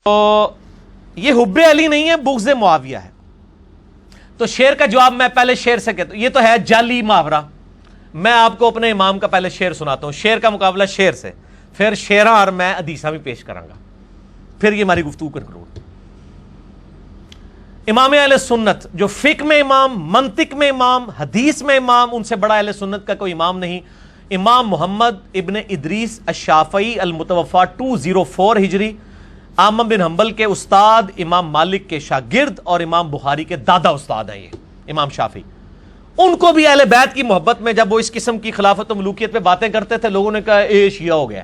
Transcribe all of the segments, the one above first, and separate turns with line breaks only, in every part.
تو یہ حب علی نہیں ہے، بغض معاویہ ہے. تو شعر کا جواب میں پہلے شعر سے کہتا ہوں. یہ تو ہے جعلی محاورہ. میں آپ کو اپنے امام کا پہلے شعر سناتا ہوں، شعر کا مقابلہ شعر سے، پھر شعراں اور میں حدیثاں بھی پیش کراں گا، پھر یہ ہماری گفتگو کروں. امام اہل سنت جو فقہ میں امام، منطق میں امام، حدیث میں امام، ان سے بڑا اہل سنت کا کوئی امام نہیں. امام محمد ابن ادریس الشافعی المتوفا 204 ہجری، احمد بن حنبل کے استاد، امام مالک کے شاگرد اور امام بخاری کے دادا استاد ہیں یہ امام شافعی. ان کو بھی اہل بیت کی محبت میں جب وہ اس قسم کی خلافت و ملوکیت پہ باتیں کرتے تھے، لوگوں نے کہا اے شیعہ ہو گیا.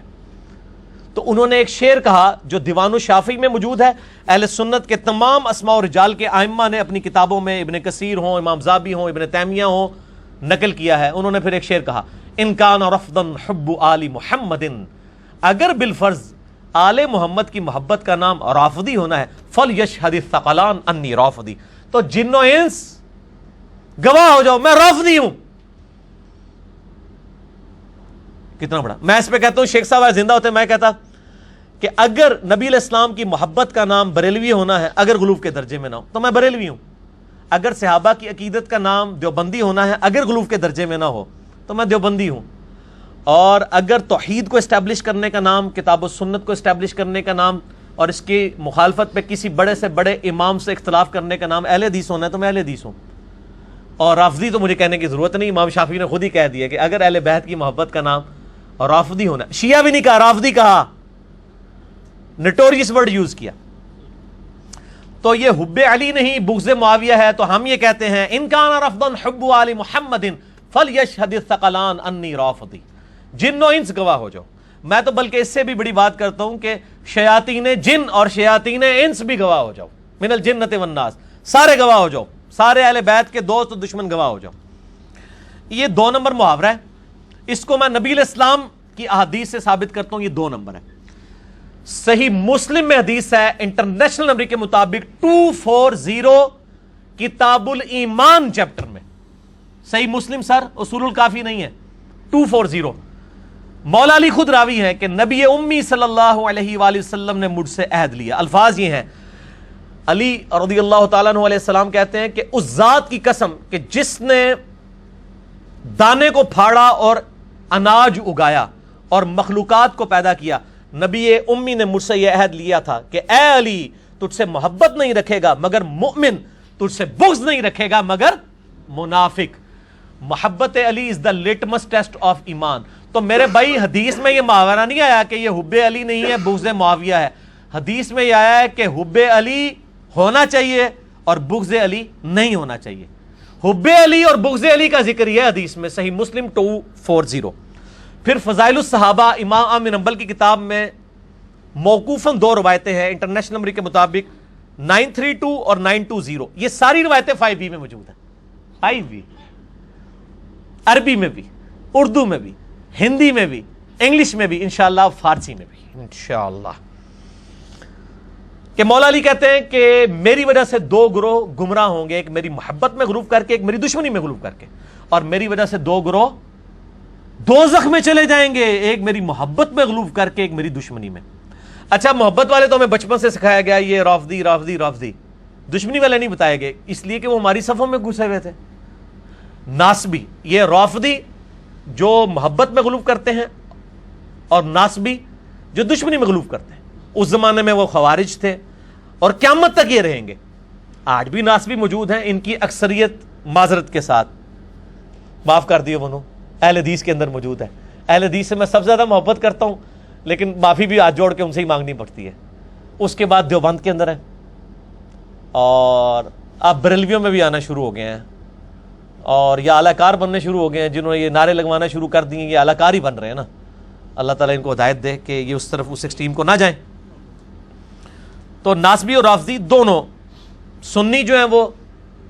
تو انہوں نے ایک شعر کہا جو دیوان الشافعی میں موجود ہے. اہل سنت کے تمام اسماء و رجال کے ائمہ نے اپنی کتابوں میں، ابن کثیر ہوں، امام زابی ہوں، ابن تیمیہ ہوں، نقل کیا ہے. انہوں نے پھر ایک شعر کہا، ان کان رفضا حب آل محمد، اگر بالفرض آل محمد کی محبت کا نام رافضی ہونا ہے، فلیشہد الثقلان انی رافضی، تو جن و انس گواہ ہو جاؤ میں رافضی ہوں. کتنا بڑا. میں اس پہ کہتا ہوں، شیخ صاحب زندہ ہوتے میں کہتا کہ اگر نبی علیہ السلام کی محبت کا نام بریلوی ہونا ہے، اگر غلوف کے درجے میں نہ ہو تو میں بریلوی ہوں. اگر صحابہ کی عقیدت کا نام دیوبندی ہونا ہے، اگر غلوف کے درجے میں نہ ہو تو میں دیوبندی ہوں. اور اگر توحید کو اسٹیبلش کرنے کا نام، کتاب و سنت کو اسٹیبلش کرنے کا نام، اور اس کی مخالفت پہ کسی بڑے سے بڑے امام سے اختلاف کرنے کا نام اہل حدیث ہونا ہے تو میں اہل حدیث ہوں. اور رافضی تو مجھے کہنے کی ضرورت نہیں، امام شافعی نے خود ہی کہہ دیا کہ اگر اہل بیت کی محبت کا نام اور رافضی ہونا ہے. شیعہ بھی نہیں کہا، رافضی کہا، نٹوریس ورڈ یوز کیا. تو یہ حب علی نہیں، بغض معاویہ ہے. تو ہم یہ کہتے ہیں ان کان رفضا حب آل محمد فلیشہد الثقلان انی رافضی، جن و انس گواہ ہو جاؤ. میں تو بلکہ اس سے بھی بڑی بات کرتا ہوں کہ شیاطین جن اور شیاطین انس بھی گواہ ہو جاؤ، من الجنۃ والناس، سارے گواہ ہو جاؤ، سارے اہل بیت کے دوست و دشمن گواہ ہو جاؤ. یہ 2 نمبر محاورہ ہے. اس کو میں نبی علیہ السلام کی احادیث سے ثابت کرتا ہوں. یہ 2 نمبر ہے. صحیح مسلم میں حدیث ہے انٹرنیشنل نمبر کے مطابق 240 کتاب الایمان چیپٹر میں. صحیح مسلم سر، اصول الکافی نہیں ہے. 240 مولا علی خود راوی ہیں کہ نبی امی صلی اللہ علیہ وآلہ وسلم نے مجھ سے عہد لیا. الفاظ یہ ہیں، علی رضی اللہ تعالیٰ عنہ علیہ السلام کہتے ہیں کہ اس ذات کی قسم کہ جس نے دانے کو پھاڑا اور اناج اگایا اور مخلوقات کو پیدا کیا، نبی امی نے مجھ سے یہ عہد لیا تھا کہ اے علی، تجھ سے محبت نہیں رکھے گا مگر مؤمن، تجھ سے بغض نہیں رکھے گا مگر منافق. محبت علی از دا لٹمس ٹیسٹ آف ایمان. تو میرے بھائی حدیث میں یہ محاورہ نہیں آیا کہ یہ حب علی نہیں ہے، بغض معاویہ ہے. حدیث میں یہ آیا ہے کہ حب علی ہونا چاہیے اور بغض علی نہیں ہونا چاہیے. حب علی اور بغض علی کا ذکر یہ حدیث میں صحیح مسلم 240. پھر فضائل الصحابہ امام احمد بن حنبل کی کتاب میں موقوفاً 2 روایتیں ہیں انٹرنیشنل نمبر کے مطابق 932 اور 920. یہ ساری روایتیں 5B میں موجود ہیں. 5B عربی میں بھی، اردو میں بھی، ہندی میں بھی، انگلش میں بھی، انشاءاللہ فارسی میں بھی انشاءاللہ. کہ مولا علی کہتے ہیں کہ میری وجہ سے 2 گروہ گمراہ ہوں گے، ایک میری محبت میں غلوف کر کے، ایک میری دشمنی میں غلوف کر کے. اور میری وجہ سے 2 گروہ دوزخ میں چلے جائیں گے، ایک میری محبت میں غلوف کر کے، ایک میری دشمنی میں. اچھا، محبت والے تو ہمیں بچپن سے سکھایا گیا یہ رافضی رافضی رافضی. دشمنی والے نہیں بتائے گئے، اس لیے کہ وہ ہماری صفوں میں گھسے ہوئے تھے. ناسبی، یہ رافضی جو محبت میں غلوف کرتے ہیں، اور ناسبی جو دشمنی میں غلوف کرتے ہیں. اس زمانے میں وہ خوارج تھے اور قیامت تک یہ رہیں گے. آج بھی ناسبی موجود ہیں، ان کی اکثریت معذرت کے ساتھ معاف کر دیے انہوں اہل حدیث کے اندر موجود ہے. اہل حدیث سے میں سب سے زیادہ محبت کرتا ہوں، لیکن معافی بھی ہاتھ جوڑ کے ان سے ہی مانگنی پڑتی ہے. اس کے بعد دیوبند کے اندر ہے، اور اب بریلویوں میں بھی آنا شروع ہو گئے ہیں، اور یہ اعلی کار بننے شروع ہو گئے ہیں. جنہوں نے یہ نعرے لگوانا شروع کر دیے یہ اعلی کار ہی بن رہے ہیں نا. اللہ تعالیٰ ان کو ہدایت دے کہ یہ اس طرف، اس ایکسٹریم کو نہ جائیں. تو ناسبی اور رافضی دونوں، سنی جو ہیں وہ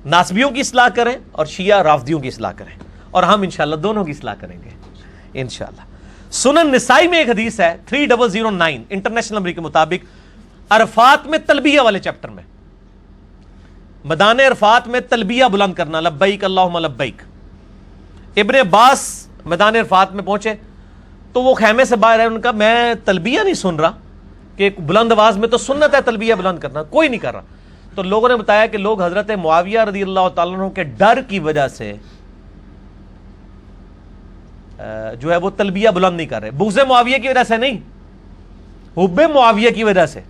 ناسبیوں کی اصلاح کریں اور شیعہ رافضیوں کی اصلاح کریں، اور ہم انشاءاللہ دونوں کی اصلاح کریں گے انشاءاللہ. سنن نسائی میں ایک حدیث ہے 3009 انٹرنیشنل نمبر کے مطابق، عرفات میں تلبیہ والے چیپٹر میں، میدان عرفات میں تلبیہ بلند کرنا، لبیک اللہم لبیک. ابن عباس میدان عرفات میں پہنچے تو وہ خیمے سے باہر ہے، ان کا میں تلبیہ نہیں سن رہا، کہ بلند آواز میں تو سنت ہے تلبیہ بلند کرنا، کوئی نہیں کر رہا. تو لوگوں نے بتایا کہ لوگ حضرت معاویہ رضی اللہ تعالیٰ عنہ کے ڈر کی وجہ سے جو ہے وہ تلبیہ بلند نہیں کر رہے. بغض معاویہ کی وجہ سے نہیں، حب معاویہ کی وجہ سے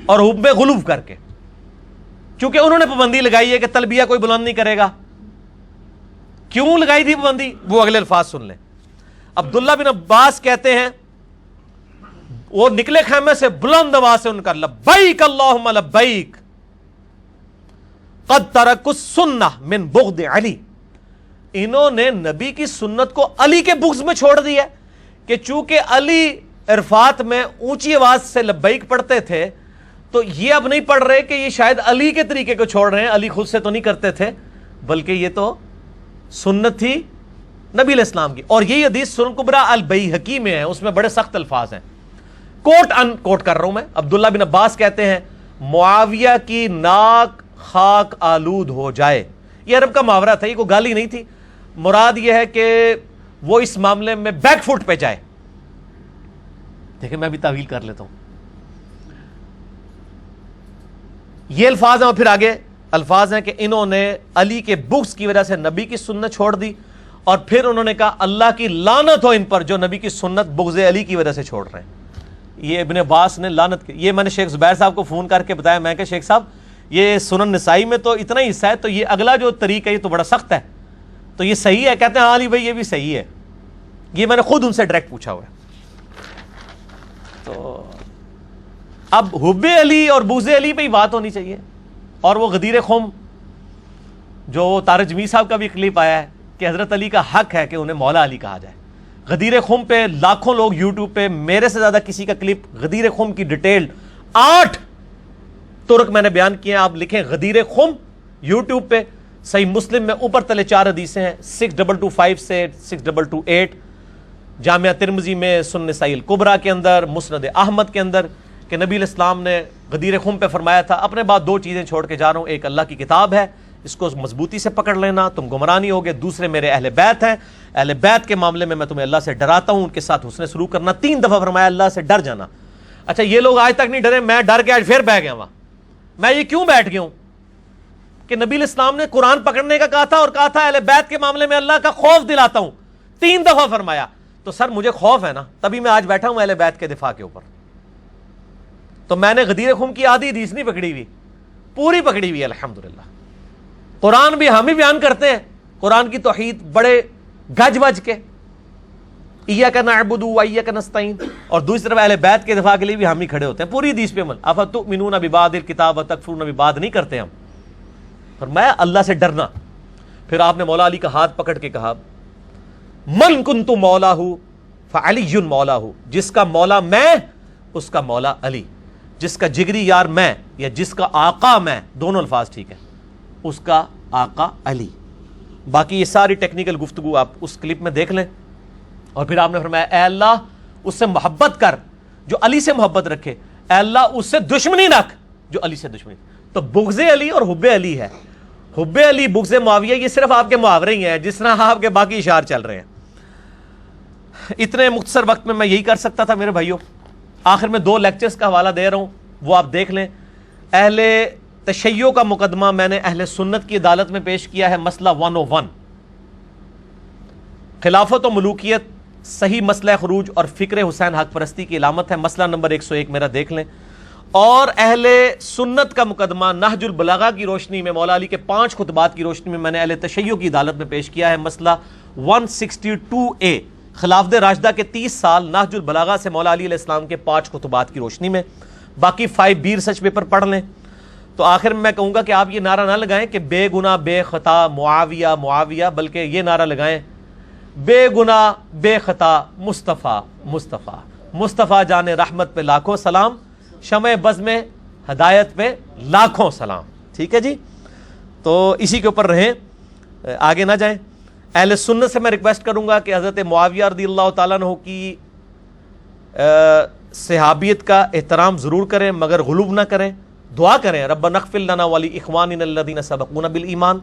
اور حب غلو کر کے، چونکہ انہوں نے پابندی لگائی ہے کہ تلبیہ کوئی بلند نہیں کرے گا. کیوں لگائی تھی پابندی؟ وہ اگلے الفاظ سن لیں. عبداللہ بن عباس کہتے ہیں وہ نکلے خیمے سے بلند آواز سے ان کا لبیک اللہم لبیک قد ترکوا السنہ من بغض علی. انہوں نے نبی کی سنت کو علی کے بغض میں چھوڑ دیا کہ چونکہ علی عرفات میں اونچی آواز سے لبیک پڑھتے تھے تو یہ اب نہیں پڑھ رہے کہ یہ شاید علی کے طریقے کو چھوڑ رہے ہیں. علی خود سے تو نہیں کرتے تھے بلکہ یہ تو سنت تھی نبی علیہ السلام کی. اور یہ حدیث سنن کبریٰ البیہقی میں ہے، اس میں بڑے سخت الفاظ ہیں. کوٹ ان کوٹ کر رہا ہوں میں. عبداللہ بن عباس کہتے ہیں معاویہ کی ناک خاک آلود ہو جائے. یہ عرب کا محاورہ تھا، یہ کوئی گالی نہیں تھی. مراد یہ ہے کہ وہ اس معاملے میں بیک فٹ پہ جائے. دیکھیں میں بھی تعویل کر لیتا ہوں. یہ الفاظ ہیں اور پھر آگے الفاظ ہیں کہ انہوں نے علی کے بغض کی وجہ سے نبی کی سنت چھوڑ دی اور پھر انہوں نے کہا اللہ کی لعنت ہو ان پر جو نبی کی سنت بغض علی کی وجہ سے چھوڑ رہے ہیں. یہ ابن عباس نے لعنت کی. یہ میں نے شیخ زبیر صاحب کو فون کر کے بتایا، میں کہ شیخ صاحب یہ سنن نسائی میں تو اتنا ہی حصہ ہے، تو یہ اگلا جو طریق ہے یہ تو بڑا سخت ہے، تو یہ صحیح ہے؟ کہتے ہیں ہاں علی بھائی یہ بھی صحیح ہے. یہ میں نے خود ان سے ڈائریکٹ پوچھا ہوا ہے. تو اب حب علی اور بغض علی پہ ہی بات ہونی چاہیے. اور وہ غدیر خم جو طارق جمیل صاحب کا بھی کلپ آیا ہے کہ حضرت علی کا حق ہے کہ انہیں مولا علی کہا جائے. غدیر خم پہ لاکھوں لوگ یوٹیوب پہ، میرے سے زیادہ کسی کا کلپ غدیر خم کی ڈیٹیل 8 ترک میں نے بیان کیے ہیں. آپ لکھیں غدیر خم یوٹیوب پہ، صحیح مسلم میں اوپر تلے 4 حدیثیں ہیں 6225 سے 6228، جامعہ ترمذی میں، سنن نسائی الکبریٰ کے اندر، مسند احمد کے اندر، کہ نبی علیہ السلام نے غدیر خم پہ فرمایا تھا اپنے بعد 2 چیزیں چھوڑ کے جا رہا ہوں، ایک اللہ کی کتاب ہے اس کو مضبوطی سے پکڑ لینا تم گمراہ نہیں ہوگے، دوسرے میرے اہل بیت ہیں، اہل بیت کے معاملے میں تمہیں اللہ سے ڈراتا ہوں، ان کے ساتھ حسن سلوک کرنا. 3 دفعہ فرمایا اللہ سے ڈر جانا. اچھا یہ لوگ آج تک نہیں ڈرے، میں ڈر کے آج پھر بیٹھ گیا وہاں. میں یہ کیوں بیٹھ گیا ہوں کہ نبی علیہ السلام نے قرآن پکڑنے کا کہا تھا اور کہا تھا اہل بیت کے معاملے میں اللہ کا خوف دلاتا ہوں، 3 دفعہ فرمایا. تو سر مجھے خوف ہے نا، تبھی میں آج بیٹھا ہوں اہل بیت کے دفاع کے اوپر. تو میں نے غدیر خم کی آدھی حدیث نہیں پکڑی ہوئی، پوری پکڑی ہوئی الحمدللہ. قرآن بھی ہم ہی بیان کرتے ہیں، قرآن کی توحید بڑے گج وج کے، ایاک نعبد و ایاک نستعین، اور دوسری طرف اہل بیت کے دفاع کے لیے بھی ہم ہی کھڑے ہوتے ہیں پوری حدیث پہ عمل. افتؤمنون ببعض الکتاب وتکفرون ببعض نہیں کرتے ہم. فرمایا اللہ سے ڈرنا. پھر آپ نے مولا علی کا ہاتھ پکڑ کے کہا من کنت مولاہ فعلی مولاہ، جس کا مولا میں اس کا مولا علی، جس کا جگری یار میں یا جس کا آقا میں، دونوں الفاظ ٹھیک ہے، اس کا آقا علی. باقی یہ ساری ٹیکنیکل گفتگو آپ اس کلپ میں دیکھ لیں. اور پھر آپ نے فرمایا اے اللہ اس سے محبت کر جو علی سے محبت رکھے، اے اللہ اس سے دشمنی رکھ جو علی سے دشمنی. تو بغض علی اور حب علی ہے. حب علی بغض معاویہ یہ صرف آپ کے محاورے ہی ہیں جس طرح آپ کے باقی اشعار چل رہے ہیں. اتنے مختصر وقت میں یہی کر سکتا تھا میرے بھائیوں. آخر میں 2 لیکچرز کا حوالہ دے رہا ہوں، وہ آپ دیکھ لیں. اہل تشیع کا مقدمہ میں نے اہل سنت کی عدالت میں پیش کیا ہے، مسئلہ 101 خلافت و ملوکیت، صحیح مسئلہ خروج اور فکر حسین حق پرستی کی علامت ہے، مسئلہ نمبر 101 میرا دیکھ لیں. اور اہل سنت کا مقدمہ نہج البلاغہ کی روشنی میں، مولا علی کے 5 خطبات کی روشنی میں میں نے اہل تشیع کی عدالت میں پیش کیا ہے، مسئلہ 162A خلافت راشدہ کے 30 سال نہج البلاغہ سے مولا علی علیہ السلام کے 5 خطبات کی روشنی میں. باقی 5B ریسرچ پیپر پڑھ لیں. تو آخر میں کہوں گا کہ آپ یہ نعرہ نہ لگائیں کہ بے گناہ بے خطا معاویہ معاویہ، بلکہ یہ نعرہ لگائیں بے گناہ بے خطا مصطفیٰ مصطفیٰ، مصطفیٰ جان رحمت پہ لاکھوں سلام، شمع بز میں ہدایت پہ لاکھوں سلام. ٹھیک ہے جی، تو اسی کے اوپر رہیں، آگے نہ جائیں. اہل سنت سے میں ریکویسٹ کروں گا کہ حضرت معاویہ رضی اللہ تعالیٰ عنہ کی صحابیت کا احترام ضرور کریں مگر غلو نہ کریں. دعا کریں ربنا اغفر لنا ولاخواننا الذین سبقونا بالایمان.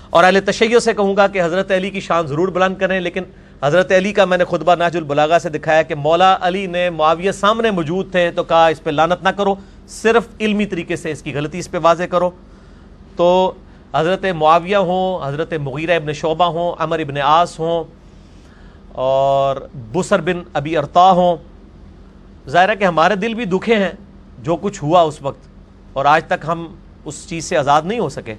اور اہل تشیع سے کہوں گا کہ حضرت علی کی شان ضرور بلند کریں لیکن حضرت علی کا میں نے خطبہ نہج البلاغہ سے دکھایا کہ مولا علی نے معاویہ سامنے موجود تھے تو کہا اس پہ لعنت نہ کرو، صرف علمی طریقے سے اس کی غلطی اس پہ واضح کرو. تو حضرت معاویہ ہوں، حضرت مغیرہ ابن شعبہ ہوں، عمر ابن عاص ہوں اور بسر بن ابی ارطا ہوں، ظاہر ہے کہ ہمارے دل بھی دکھے ہیں جو کچھ ہوا اس وقت، اور آج تک ہم اس چیز سے آزاد نہیں ہو سکے.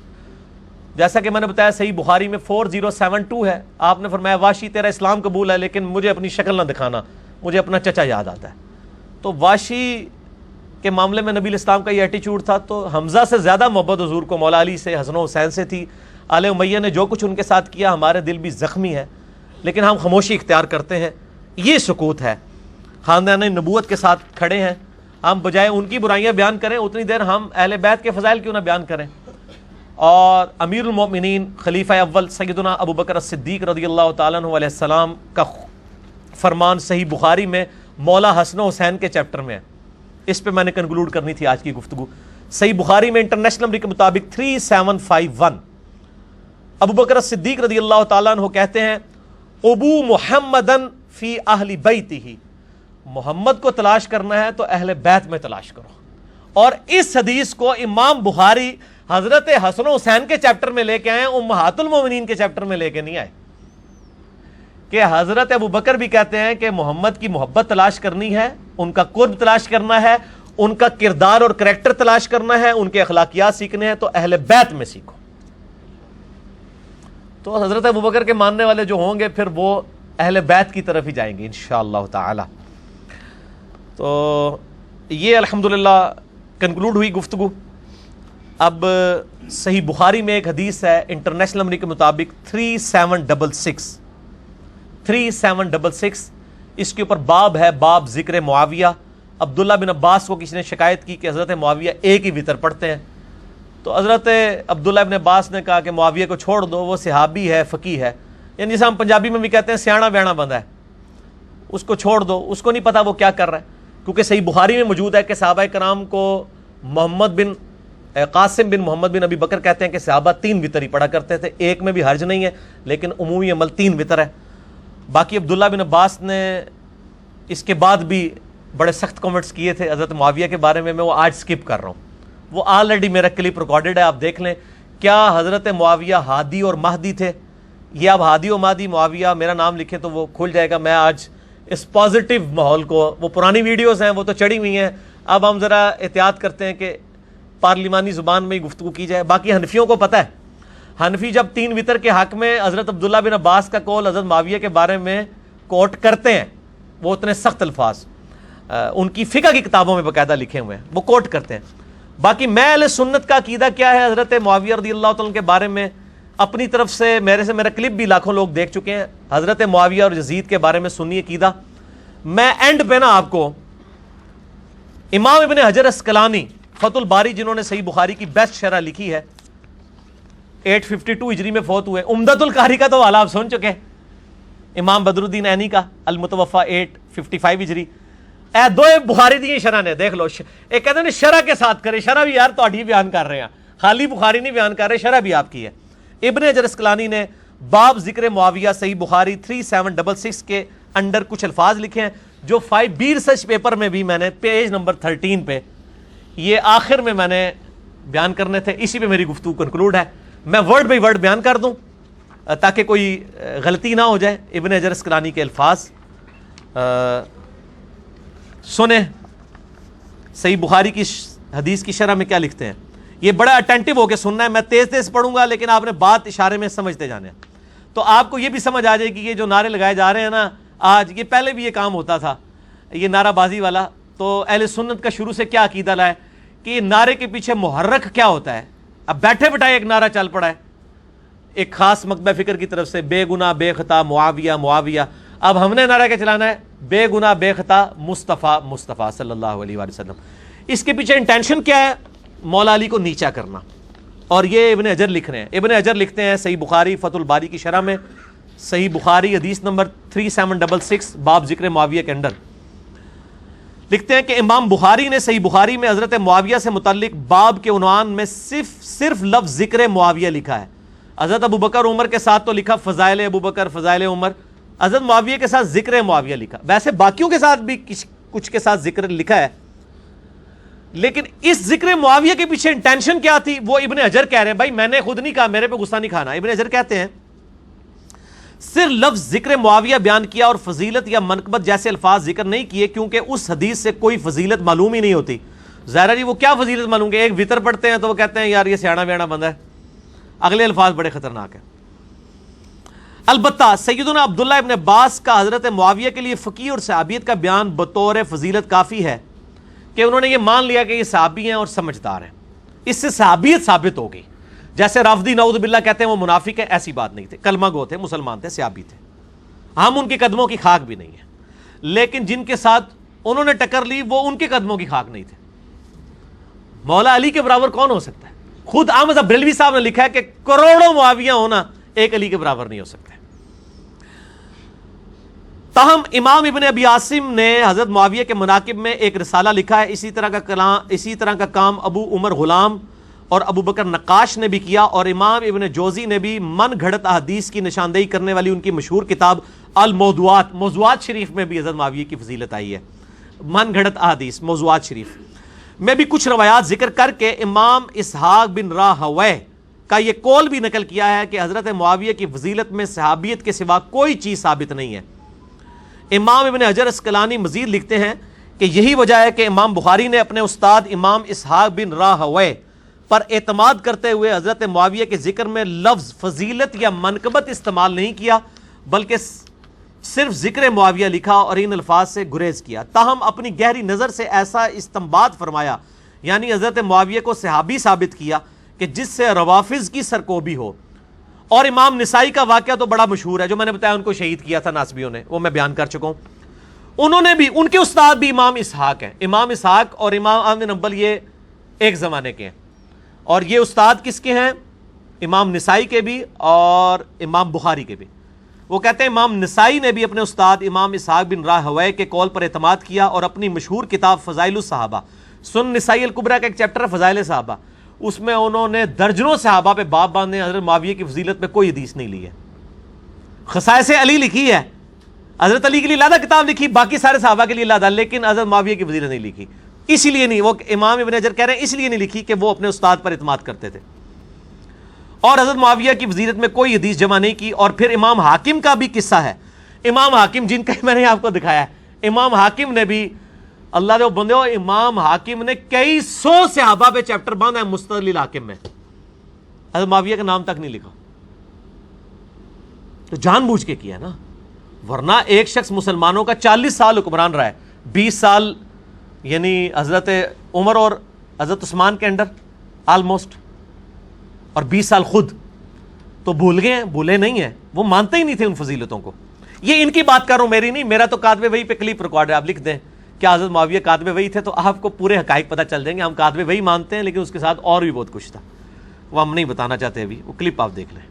جیسا کہ میں نے بتایا صحیح بخاری میں 4072 ہے. آپ نے فرمایا واشی تیرا اسلام قبول ہے لیکن مجھے اپنی شکل نہ دکھانا، مجھے اپنا چچا یاد آتا ہے. تو واشی کے معاملے میں نبی الاسلام کا یہ ایٹیچیوڈ تھا. تو حمزہ سے زیادہ محبت حضور کو مولا علی سے، حسن و حسین سے تھی. آل امیہ نے جو کچھ ان کے ساتھ کیا ہمارے دل بھی زخمی ہے، لیکن ہم خاموشی اختیار کرتے ہیں. یہ سکوت ہے. خاندان نبوت کے ساتھ کھڑے ہیں، ہم بجائے ان کی برائیاں بیان کریں اتنی دیر ہم اہل بیت کے فضائل کیوں نہ بیان کریں. اور امیر المؤمنین خلیفہ اول سیدنا ابو بکر الصدیق رضی اللہ تعالیٰ عنہ علیہ السلام کا فرمان صحیح بخاری میں مولا حسن و حسین کے چیپٹر میں ہے. اس پہ میں نے کنکلوڈ کرنی تھی آج کی گفتگو. صحیح بخاری میں انٹرنیشنل نمبر کے مطابق 3751 ابو بکر الصدیق رضی اللہ تعالیٰ عنہ کہتے ہیں ابو محمدن فی اہل بیتہ، محمد کو تلاش کرنا ہے تو اہل بیت میں تلاش کرو. اور اس حدیث کو امام بخاری حضرت حسن و حسین کے چیپٹر میں لے کے آئے، امہات المومنین کے چیپٹر میں لے کے نہیں آئے. کہ حضرت ابو بکر بھی کہتے ہیں کہ محمد کی محبت تلاش کرنی ہے، ان کا قرب تلاش کرنا ہے، ان کا کردار اور کریکٹر تلاش کرنا ہے، ان کے اخلاقیات سیکھنے ہیں تو اہل بیت میں سیکھو. تو حضرت ابو بکر کے ماننے والے جو ہوں گے پھر وہ اہل بیت کی طرف ہی جائیں گے انشاءاللہ تعالی. تو یہ الحمدللہ کنکلوڈ ہوئی گفتگو. اب صحیح بخاری میں ایک حدیث ہے انٹرنیشنل نمبر کے مطابق 3766. اس کے اوپر باب ہے، باب ذکر معاویہ. عبداللہ بن عباس کو کسی نے شکایت کی کہ حضرت معاویہ ایک ہی وتر پڑھتے ہیں. تو حضرت عبداللہ بن عباس نے کہا کہ معاویہ کو چھوڑ دو، وہ صحابی ہے، فقیہ ہے، یعنی جیسے ہم پنجابی میں بھی کہتے ہیں سیاڑا بیانا بندہ ہے، اس کو چھوڑ دو، اس کو نہیں پتا وہ کیا کر رہا ہے. کیونکہ صحیح بخاری میں موجود ہے کہ صحابہ کرام کو محمد بن قاسم بن محمد بن ابی بکر کہتے ہیں کہ صحابہ 3 وتر ہی پڑھا کرتے تھے. ایک میں بھی حرج نہیں ہے لیکن عمومی عمل 3 وتر ہے. باقی عبداللہ بن عباس نے اس کے بعد بھی بڑے سخت کمنٹس کیے تھے حضرت معاویہ کے بارے میں وہ آج سکپ کر رہا ہوں. وہ آلریڈی میرا کلپ ریکارڈڈ ہے، آپ دیکھ لیں. کیا حضرت معاویہ ہادی اور مہدی تھے؟ یہ آپ ہادی و مہدی معاویہ میرا نام لکھیں تو وہ کھل جائے گا. میں آج اس پازیٹیو ماحول کو، وہ پرانی ویڈیوز ہیں وہ تو چڑھی ہوئی ہیں، اب ہم ذرا احتیاط کرتے ہیں کہ پارلیمانی زبان میں ہی گفتگو کی جائے. باقی حنفیوں کو پتہ ہے، حنفی جب 3 وتر کے حق میں حضرت عبداللہ بن عباس کا قول حضرت معاویہ کے بارے میں کوٹ کرتے ہیں، وہ اتنے سخت الفاظ ان کی فقہ کی کتابوں میں باقاعدہ لکھے ہوئے ہیں، وہ کوٹ کرتے ہیں. باقی میں اہل سنت کا عقیدہ کیا ہے حضرت معاویہ رضی اللہ تعالیٰ کے بارے میں، اپنی طرف سے میرا کلپ بھی لاکھوں لوگ دیکھ چکے ہیں. حضرت معاویہ اور یزید کے بارے میں سنی عقیدہ. میں اینڈ پہ نا آپ کو امام ابن حجر اسقلانی فتح الباری، جنہوں نے صحیح بخاری کی بیسٹ شرح لکھی ہے، 852 ہجری میں فوت ہوئے. عمدۃ القاری کا تو حوالہ آپ سن چکے، امام بدر الدین عینی کا المتوفا 855 ہجری. اے دو بخاری دی شرح نے دیکھ لو. ایک کہتے ہیں شرح کے ساتھ کرے، شرح بھی یار تہاڈی بیان کر رہے ہیں، خالی بخاری نہیں بیان کر رہے، شرح بھی آپ کی ہے. ابن حجر اسقلانی نے باب ذکر معاویہ صحیح بخاری 3766 کے انڈر کچھ الفاظ لکھے ہیں جو 5B ریسرچ پیپر میں بھی میں نے پیج نمبر 13 پہ یہ آخر میں نے بیان کرنے تھے. اسی پہ میری گفتگو کنکلوڈ ہے. میں ورڈ بائی ورڈ بیان کر دوں تاکہ کوئی غلطی نہ ہو جائے. ابن حجر اسقلانی کے الفاظ سنیں، صحیح بخاری کی حدیث کی شرح میں کیا لکھتے ہیں. یہ بڑا اٹینٹیو ہو کے سننا ہے، میں تیز تیز پڑھوں گا لیکن آپ نے بات اشارے میں سمجھتے جانے ہیں. تو آپ کو یہ بھی سمجھ آ جائے گی کہ جو نعرے لگائے جا رہے ہیں نا آج، یہ پہلے بھی یہ کام ہوتا تھا، یہ نعرہ بازی والا. تو اہل سنت کا شروع سے کیا عقیدہ لائے کہ یہ نعرے کے پیچھے محرک کیا ہوتا ہے. اب بیٹھے بٹھائے ایک نعرہ چل پڑا ہے ایک خاص مکتبہ فکر کی طرف سے، بے گناہ بے خطا معاویہ معاویہ. اب ہم نے نعرہ کیا چلانا ہے؟ بے گناہ بے خطا مصطفیٰ مصطفیٰ صلی اللہ علیہ وآلہ وسلم. اس کے پیچھے انٹینشن کیا ہے؟ مولا علی کو نیچا کرنا. اور یہ ابن حجر لکھ رہے ہیں. ابن حجر لکھتے ہیں صحیح بخاری فتح الباری کی شرح میں، صحیح بخاری حدیث نمبر 3766 باب ذکر معاویہ کے اندر لکھتے ہیں کہ امام بخاری نے صحیح بخاری میں حضرت معاویہ سے متعلق باب کے عنوان میں صرف لفظ ذکر معاویہ لکھا ہے. حضرت ابو بکر عمر کے ساتھ تو لکھا فضائل ابو بکر فضائل عمر، حضرت معاویہ کے ساتھ ذکر معاویہ لکھا، ویسے باقیوں کے ساتھ بھی کچھ کے ساتھ ذکر لکھا ہے، لیکن اس ذکر معاویہ کے پیچھے انٹینشن کیا تھی وہ ابن حجر کہہ رہے ہیں. بھائی میں نے خود نہیں کہا، میرے پہ غصہ نہیں کھانا. ابن حجر کہتے ہیں صرف لفظ ذکر معاویہ بیان کیا اور فضیلت یا منقبت جیسے الفاظ ذکر نہیں کیے کیونکہ اس حدیث سے کوئی فضیلت معلوم ہی نہیں ہوتی. ظاہر جی وہ کیا فضیلت معلوم کہ ایک وطر پڑھتے ہیں تو وہ کہتے ہیں یار یہ سیاڑا بیاڑا بندہ ہے. اگلے الفاظ بڑے خطرناک ہیں. البتہ سیدنا عبداللہ ابن عباس کا حضرت معاویہ کے لیے فقیہ اور صحابیت کا بیان بطور فضیلت کافی ہے کہ انہوں نے یہ مان لیا کہ یہ صحابی ہیں اور سمجھدار ہیں. اس سے صحابیت ثابت ہو گئی. جیسے رافضی نعوذ باللہ کہتے ہیں وہ منافق ہیں، ایسی بات نہیں تھے، کلمہ گو تھے، مسلمان تھے، صحابی تھے. ہم ان کے قدموں کی خاک بھی نہیں ہیں، لیکن جن کے ساتھ انہوں نے ٹکر لی وہ ان کے قدموں کی خاک نہیں تھے. مولا علی کے برابر کون ہو سکتا ہے؟ خود احمد بریلوی صاحب نے لکھا ہے کہ کروڑوں معاویہ ہونا ایک علی کے برابر نہیں ہو سکتا. تاہم امام ابن ابی عاصم نے حضرت معاویہ کے مناقب میں ایک رسالہ لکھا ہے. اسی طرح کا کام ابو عمر غلام اور ابو بکر نقاش نے بھی کیا، اور امام ابن جوزی نے بھی من گھڑت احادیث کی نشاندہی کرنے والی ان کی مشہور کتاب الموضوعات، موضوعات شریف میں بھی حضرت معاویہ کی فضیلت آئی ہے. من گھڑت احادیث موضوعات شریف میں بھی کچھ روایات ذکر کر کے امام اسحاق بن راہویہ کا یہ قول بھی نقل کیا ہے کہ حضرت معاویہ کی فضیلت میں صحابیت کے سوا کوئی چیز ثابت نہیں ہے. امام ابن حجر اسقلانی مزید لکھتے ہیں کہ یہی وجہ ہے کہ امام بخاری نے اپنے استاد امام اسحاق بن راہویہ پر اعتماد کرتے ہوئے حضرت معاویہ کے ذکر میں لفظ فضیلت یا منقبت استعمال نہیں کیا، بلکہ صرف ذکر معاویہ لکھا اور ان الفاظ سے گریز کیا. تاہم اپنی گہری نظر سے ایسا استنباط فرمایا، یعنی حضرت معاویہ کو صحابی ثابت کیا کہ جس سے روافض کی سرکوبی ہو. اور امام نسائی کا واقعہ تو بڑا مشہور ہے، جو میں نے بتایا ان کو شہید کیا تھا ناصبیوں نے، وہ میں بیان کر چکا ہوں. انہوں نے بھی، ان کے استاد بھی امام اسحاق ہیں. امام اسحاق اور امام احمد بن حنبل یہ ایک زمانے کے ہیں، اور یہ استاد کس کے ہیں؟ امام نسائی کے بھی اور امام بخاری کے بھی. وہ کہتے ہیں امام نسائی نے بھی اپنے استاد امام اسحاق بن راہویہ کے قول پر اعتماد کیا اور اپنی مشہور کتاب فضائل الصحابہ، سن نسائی الکبریٰ کا ایک چیپٹر ہے فضائل صحابہ، اس میں انہوں نے درجنوں صحابہ پہ باب باندھے. حضرت معاویہ کی فضیلت پہ کوئی حدیث نہیں لی ہے. خصائص علی لکھی ہے، حضرت علی کے لیے علیحدہ کتاب لکھی، باقی سارے صحابہ کے لیے علیحدہ، لیکن حضرت معاویہ کی فضیلت نہیں لکھی. اسی لیے نہیں، وہ امام ابن حجر کہہ رہے ہیں اس لیے نہیں لکھی کہ وہ اپنے استاد پر اعتماد کرتے تھے، اور حضرت معاویہ کی فضیلت میں کوئی حدیث جمع نہیں کی. اور پھر امام حاکم کا بھی قصہ ہے. امام حاکم جن کا میں نے آپ کو دکھایا ہے، امام حاکم نے بھی، اللہ دے بندے ہو، امام حاکم نے کئی سو صحابہ پہ چیپٹر باندھا ہے مستدل الحاکم میں، حضرت معاویہ کا نام تک نہیں لکھا. تو جان بوجھ کے کیا نا، ورنہ ایک شخص مسلمانوں کا 40 سال حکمران رہا ہے، 20 سال یعنی حضرت عمر اور حضرت عثمان کے انڈر آلموسٹ، اور 20 سال خود. تو بھول گئے ہیں؟ بھولے نہیں ہیں، وہ مانتے ہی نہیں تھے ان فضیلتوں کو. یہ ان کی بات کر رہا ہوں، میری نہیں. میرا تو کاتب وحی پہ کلپ ریکارڈ ہے، آپ لکھ دیں کیا حضرت معاویہ کاتب وحی تھے تو آپ کو پورے حقائق پتہ چل جائیں گے. ہم کاتب وحی مانتے ہیں لیکن اس کے ساتھ اور بھی بہت کچھ تھا، وہ ہم نہیں بتانا چاہتے ابھی. وہ کلپ آپ دیکھ لیں.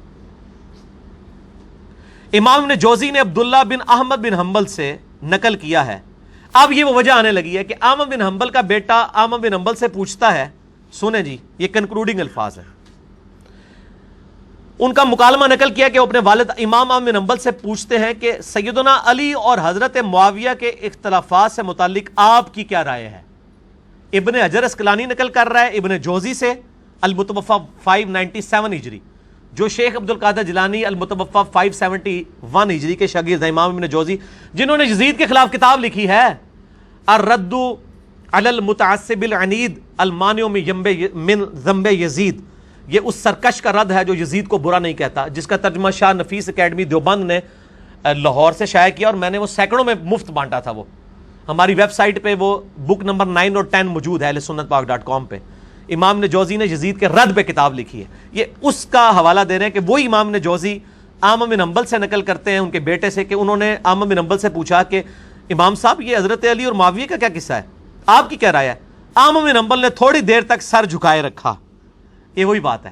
امام ابن جوزی نے عبداللہ بن احمد بن حنبل سے نقل کیا ہے. اب یہ وہ وجہ آنے لگی ہے کہ احمد بن حنبل کا بیٹا احمد بن حنبل سے پوچھتا ہے، سنیں جی یہ کنکلوڈنگ الفاظ ہیں، ان کا مکالمہ نقل کیا کہ وہ اپنے والد امام احمد بن حنبل سے پوچھتے ہیں کہ سیدنا علی اور حضرت معاویہ کے اختلافات سے متعلق آپ کی کیا رائے ہے. ابن حجر اسقلانی نقل کر رہا ہے ابن جوزی سے، المتوفی 597 ہجری، جو شیخ عبد القادر جیلانی المتوفی 571 ہجری کے شاگرد ہیں امام ابن جوزی، جنہوں نے یزید کے خلاف کتاب لکھی ہے الرد علی المتعصب العنید المانع من ذنب یزید. یہ اس سرکش کا رد ہے جو یزید کو برا نہیں کہتا، جس کا ترجمہ شاہ نفیس اکیڈمی دیوبند نے لاہور سے شائع کیا، اور میں نے وہ سینکڑوں میں مفت بانٹا تھا. وہ ہماری ویب سائٹ پہ وہ بک نمبر 9 اور 10 موجود ہے اہلسنتپاک.com پہ. امام نے جوزی نے یزید کے رد پہ کتاب لکھی ہے. یہ اس کا حوالہ دے رہے ہیں کہ وہی امام نے جوزی احمد بن حنبل سے نقل کرتے ہیں ان کے بیٹے سے کہ انہوں نے احمد بن حنبل سے پوچھا کہ امام صاحب یہ حضرت علی اور معاویہ کا کیا قصہ ہے، آپ کی کیا رائے ہے. احمد بن حنبل نے تھوڑی دیر تک سر جھکائے رکھا. یہ وہی بات ہے،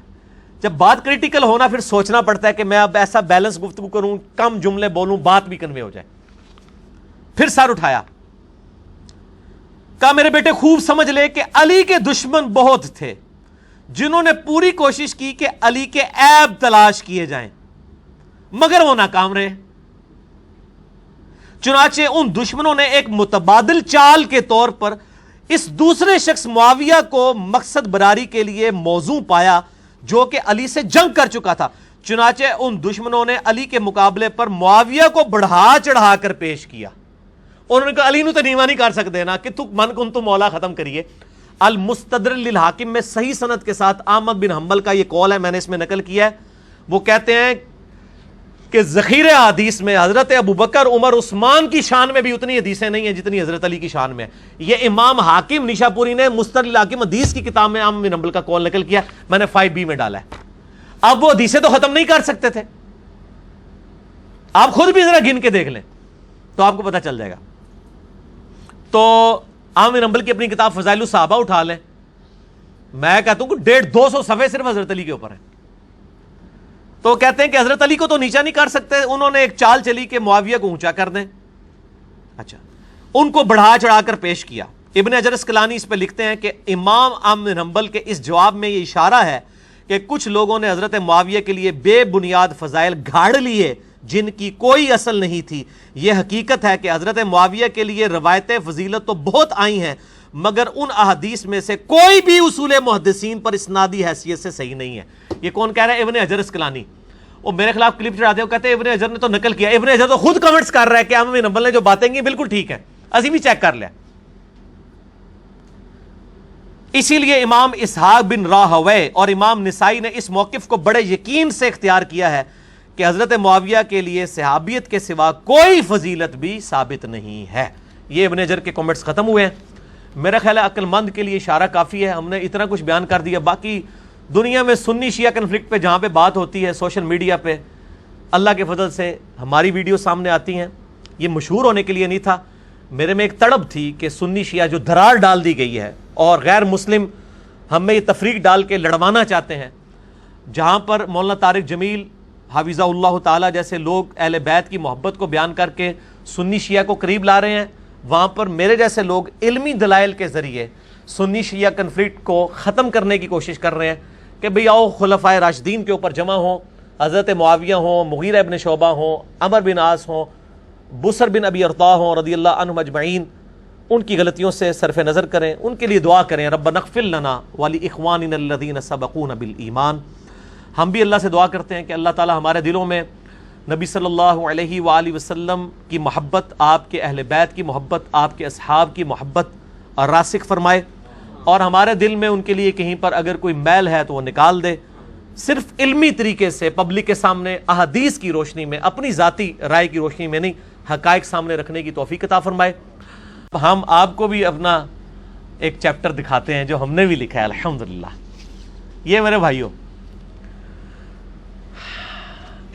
جب بات کریٹیکل ہونا پھر سوچنا پڑتا ہے کہ میں اب ایسا بیلنس گفتگو کروں، کم جملے بولوں، بات بھی کنوے ہو جائے. پھر سر اٹھایا، کہا میرے بیٹے خوب سمجھ لے کہ علی کے دشمن بہت تھے جنہوں نے پوری کوشش کی کہ علی کے عیب تلاش کیے جائیں، مگر وہ ناکام رہے. چنانچہ ان دشمنوں نے ایک متبادل چال کے طور پر اس دوسرے شخص معاویہ کو مقصد براری کے لیے موزوں پایا جو کہ علی سے جنگ کر چکا تھا۔ چنانچہ ان دشمنوں نے علی کے مقابلے پر معاویہ کو بڑھا چڑھا کر پیش کیا۔ انہوں نے کہا علی نو تو نیوا نہیں کر سکتے نا کہ تو من کن تو مولا ختم کریے۔ المستدرک للحاکم میں صحیح سند کے ساتھ احمد بن حنبل کا یہ قول ہے، میں نے اس میں نقل کیا ہے۔ وہ کہتے ہیں کہ ذخیرہ حدیث میں حضرت ابوبکر عمر عثمان کی شان میں بھی اتنی حدیثیں نہیں ہیں جتنی حضرت علی کی شان میں ہے۔ یہ امام حاکم نیشا پوری نے مستدرک للحاکم حدیث کی کتاب میں احمد بن حنبل کا قول نقل کیا، میں نے 5B میں ڈالا ہے۔ اب وہ حدیثیں تو ختم نہیں کر سکتے تھے، آپ خود بھی ذرا گن کے دیکھ لیں تو آپ کو پتہ چل جائے گا۔ تو احمد بن حنبل کی اپنی کتاب فضائل الصحابہ اٹھا لیں، میں کہتا ہوں کہ 150 صفحے صرف حضرت علی کے اوپر ہیں۔ تو کہتے ہیں کہ حضرت علی کو تو نیچا نہیں کر سکتے، انہوں نے ایک چال چلی کہ معاویہ کو اونچا کر دیں، اچھا ان کو بڑھا چڑھا کر پیش کیا۔ ابن حجر اسقلانی اس پہ لکھتے ہیں کہ امام احمد بن حنبل کے اس جواب میں یہ اشارہ ہے کہ کچھ لوگوں نے حضرت معاویہ کے لیے بے بنیاد فضائل گھاڑ لیے جن کی کوئی اصل نہیں تھی۔ یہ حقیقت ہے کہ حضرت معاویہ کے لیے روایت فضیلت تو بہت آئی ہیں، مگر ان احادیث میں سے کوئی بھی اصول محدثین پر اسنادی حیثیت سے صحیح نہیں ہے۔ یہ کون کہہ رہا ہے؟ ابن حجر اسقلانی۔ وہ میرے خلاف کلپ چڑھاتے ہیں، وہ کہتے ہیں ابن حجر نے تو نقل کیا۔ ابن حجر تو خود کمنٹس کر رہا ہے کہ احمد بن حنبل نے جو باتیں کی بالکل ٹھیک ہیں، اسی بھی چیک کر لیا۔ اسی لیے امام اسحاق بن راہوے اور امام نسائی نے اس موقف کو بڑے یقین سے اختیار کیا ہے کہ حضرت معاویہ کے لیے صحابیت کے سوا کوئی فضیلت بھی ثابت نہیں ہے۔ یہ ابن حجر کے کمنٹس ختم ہوئے ہیں۔ میرا خیال ہے عقل مند کے لیے اشارہ کافی ہے، ہم نے اتنا کچھ بیان کر دیا۔ باقی دنیا میں سنی شیعہ کنفلکٹ پہ جہاں پہ بات ہوتی ہے سوشل میڈیا پہ، اللہ کے فضل سے ہماری ویڈیو سامنے آتی ہیں۔ یہ مشہور ہونے کے لیے نہیں تھا، میرے میں ایک تڑپ تھی کہ سنی شیعہ جو درار ڈال دی گئی ہے اور غیر مسلم ہم میں یہ تفریق ڈال کے لڑوانا چاہتے ہیں، جہاں پر مولانا طارق جمیل حافظہ اللہ تعالیٰ جیسے لوگ اہل بیت کی محبت کو بیان کر کے سنی شیعہ کو قریب لا رہے ہیں، وہاں پر میرے جیسے لوگ علمی دلائل کے ذریعے سنی شیعہ کنفلکٹ کو ختم کرنے کی کوشش کر رہے ہیں کہ بھئی آؤ خلفائے راشدین کے اوپر جمع ہوں، حضرت معاویہ ہوں، مغیرہ ابن شعبہ ہوں، عمر بن عاص ہوں، بصر بن ابی ارطاء ہوں رضی اللہ عنہم اجمعین، ان کی غلطیوں سے صرف نظر کریں، ان کے لیے دعا کریں، ربنا اغفر لنا ولاخواننا الذین سبقونا بالایمان۔ ہم بھی اللہ سے دعا کرتے ہیں کہ اللہ تعالی ہمارے دلوں میں نبی صلی اللہ علیہ وآلہ وسلم کی محبت، آپ کے اہل بیت کی محبت، آپ کے اصحاب کی محبت راسخ فرمائے، اور ہمارے دل میں ان کے لیے کہیں پر اگر کوئی میل ہے تو وہ نکال دے۔ صرف علمی طریقے سے پبلک کے سامنے احادیث کی روشنی میں، اپنی ذاتی رائے کی روشنی میں نہیں، حقائق سامنے رکھنے کی توفیق عطا فرمائے۔ ہم آپ کو بھی اپنا ایک چیپٹر دکھاتے ہیں جو ہم نے بھی لکھا ہے الحمدللہ۔ یہ میرے بھائیوں،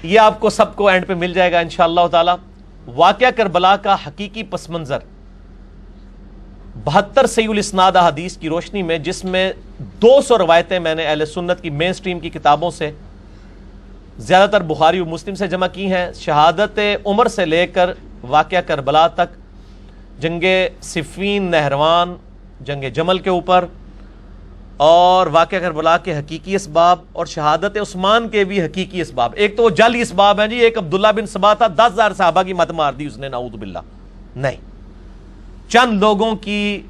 یہ آپ کو سب کو اینڈ پہ مل جائے گا انشاءاللہ تعالی۔ واقعہ کربلا کا حقیقی پس منظر 72 صحیح الاسناد حدیث کی روشنی میں، جس میں 200 روایتیں میں نے اہل سنت کی مین سٹریم کی کتابوں سے، زیادہ تر بخاری و مسلم سے جمع کی ہیں، شہادت عمر سے لے کر واقعہ کربلا تک، جنگ صفین، نہروان، جنگ جمل کے اوپر، اور واقعہ کربلا کے حقیقی اسباب، اور شہادت عثمان کے بھی حقیقی اسباب۔ ایک تو وہ جعلی اسباب ہیں جی، ایک عبداللہ بن سبا تھا، 10,000 صحابہ کی مت مار دی اس نے، نعوذ باللہ، نہیں، چند لوگوں کی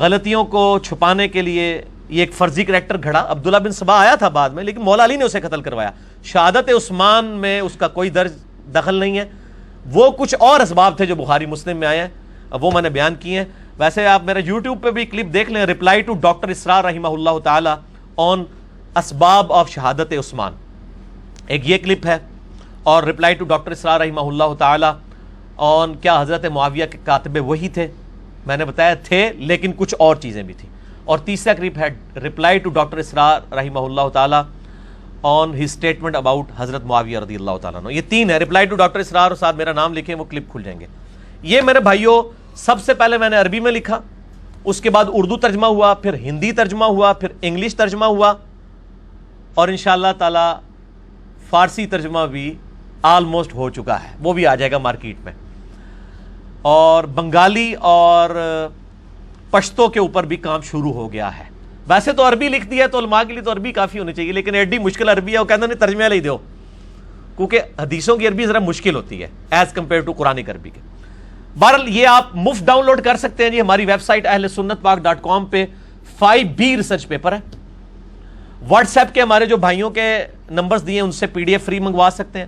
غلطیوں کو چھپانے کے لیے یہ ایک فرضی کریکٹر گھڑا۔ عبداللہ بن سبا آیا تھا بعد میں، لیکن مولا علی نے اسے قتل کروایا۔ شہادت عثمان میں اس کا کوئی دخل نہیں ہے، وہ کچھ اور اسباب تھے جو بخاری مسلم میں آئے ہیں، وہ میں نے بیان کیے ہیں۔ ویسے آپ میرا یوٹیوب پہ بھی کلپ دیکھ لیں، رپلائی ٹو ڈاکٹر اسرار رحمہ اللہ تعالی آن اسباب آف شہادت عثمان، ایک یہ کلپ ہے، اور رپلائی ٹو ڈاکٹر اسرار رحمہ اللہ تعالی آن کیا حضرت معاویہ کے کاتب وہی تھے، میں نے بتایا تھے لیکن کچھ اور چیزیں بھی تھیں۔ اور تیسرا کلپ ہے رپلائی ٹو ڈاکٹر اسرار رحمہ اللہ تعالی آن ہز اسٹیٹمنٹ اباؤٹ حضرت معاویہ رضی اللہ تعالیٰ عنہ۔ یہ تین ہے، رپلائی ٹو ڈاکٹر اسرار اور ساتھ میرا نام لکھیں، وہ کلپ کھل جائیں گے۔ یہ میرے بھائیوں سب سے پہلے میں نے عربی میں لکھا، اس کے بعد اردو ترجمہ ہوا، پھر ہندی ترجمہ ہوا، پھر انگلش ترجمہ ہوا، اور انشاءاللہ تعالی فارسی ترجمہ بھی آلموسٹ ہو چکا ہے، وہ بھی آ جائے گا مارکیٹ میں، اور بنگالی اور پشتو کے اوپر بھی کام شروع ہو گیا ہے۔ ویسے تو عربی لکھ دی ہے تو علماء کے لیے تو عربی کافی ہونی چاہیے، لیکن ایڈی مشکل عربی ہے، وہ کہتے ہیں ترجمہ لے دو، کیونکہ حدیثوں کی عربی ذرا مشکل ہوتی ہے ایز کمپیئر ٹو قرآن عربی کے. بہرحال یہ آپ مفت ڈاؤن لوڈ کر سکتے ہیں جی. ہماری ویب سائٹ ahlsunnatpak.com پہ 5B ریسرچ پیپر ہے. واٹس ایپ کے ہمارے جو بھائیوں کے نمبرز دیے ان سے PDF فری منگوا سکتے ہیں.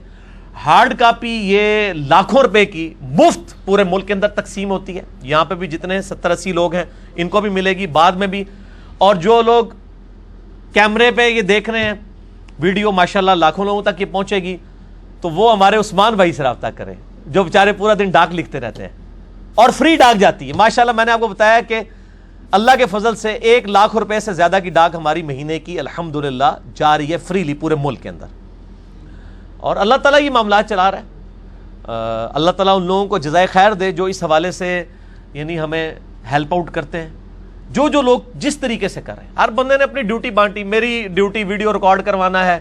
ہارڈ کاپی یہ لاکھوں روپے کی مفت پورے ملک کے اندر تقسیم ہوتی ہے. یہاں پہ بھی جتنے 70-80 لوگ ہیں ان کو بھی ملے گی, بعد میں بھی. اور جو لوگ کیمرے پہ یہ دیکھ رہے ہیں ویڈیو ماشاءاللہ لاکھوں لوگوں تک یہ پہنچے گی, تو وہ ہمارے عثمان بھائی سے رابطہ کریں جو بیچارے پورا دن ڈاک لکھتے رہتے ہیں, اور فری ڈاک جاتی ہے ماشاءاللہ. میں نے آپ کو بتایا کہ اللہ کے فضل سے 1 لاکھ روپے سے زیادہ کی ڈاک ہماری مہینے کی الحمدللہ جا رہی ہے فریلی پورے ملک کے اندر. اور اللہ تعالیٰ یہ معاملات چلا رہا ہے. اللہ تعالیٰ ان لوگوں کو جزائے خیر دے جو اس حوالے سے یعنی ہمیں ہیلپ آؤٹ کرتے ہیں. جو لوگ جس طریقے سے کر رہے ہیں, ہر بندے نے اپنی ڈیوٹی بانٹی. میری ڈیوٹی ویڈیو ریکارڈ کروانا ہے,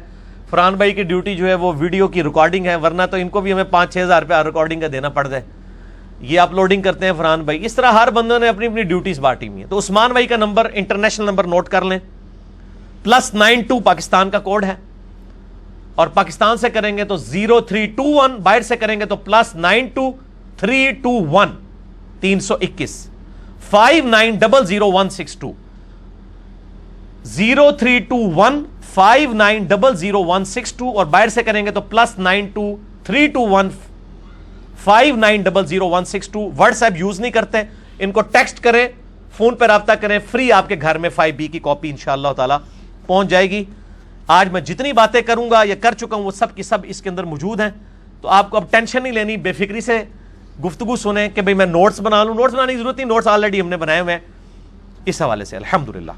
فرحان بھائی کی ڈیوٹی جو ہے وہ ویڈیو کی ریکارڈنگ ہے, ورنہ تو ان کو بھی ہمیں 5-6 ہزار روپیہ ریکارڈنگ کا دینا پڑ جائے. یہ اپلوڈنگ کرتے ہیں فرحان بھائی. اس طرح ہر بندوں نے اپنی اپنی ڈیوٹیز بانٹی ہوئی ہیں. تو عثمان بھائی کا نمبر انٹرنیشنل نمبر نوٹ کر لیں, +92 پاکستان کا کوڈ ہے, اور پاکستان سے کریں گے تو 0321, باہر سے کریں گے تو +92 321 321 5900 0321 5900 اور باہر سے کریں گے تو +92 321 5900 واٹس ایپ یوز نہیں کرتے, ان کو ٹیکسٹ کریں, فون پہ رابطہ کریں, فری آپ کے گھر میں 5B کی کاپی انشاءاللہ تعالی پہنچ جائے گی. آج میں جتنی باتیں کروں گا یا کر چکا ہوں وہ سب کی سب اس کے اندر موجود ہیں. تو آپ کو اب ٹینشن نہیں لینی, بے فکری سے گفتگو سنیں کہ بھئی میں نوٹس بنا لوں. نوٹس بنانے کی ضرورت نہیں, نوٹس آلریڈی ہم نے بنائے ہوئے ہیں اس حوالے سے الحمدللہ.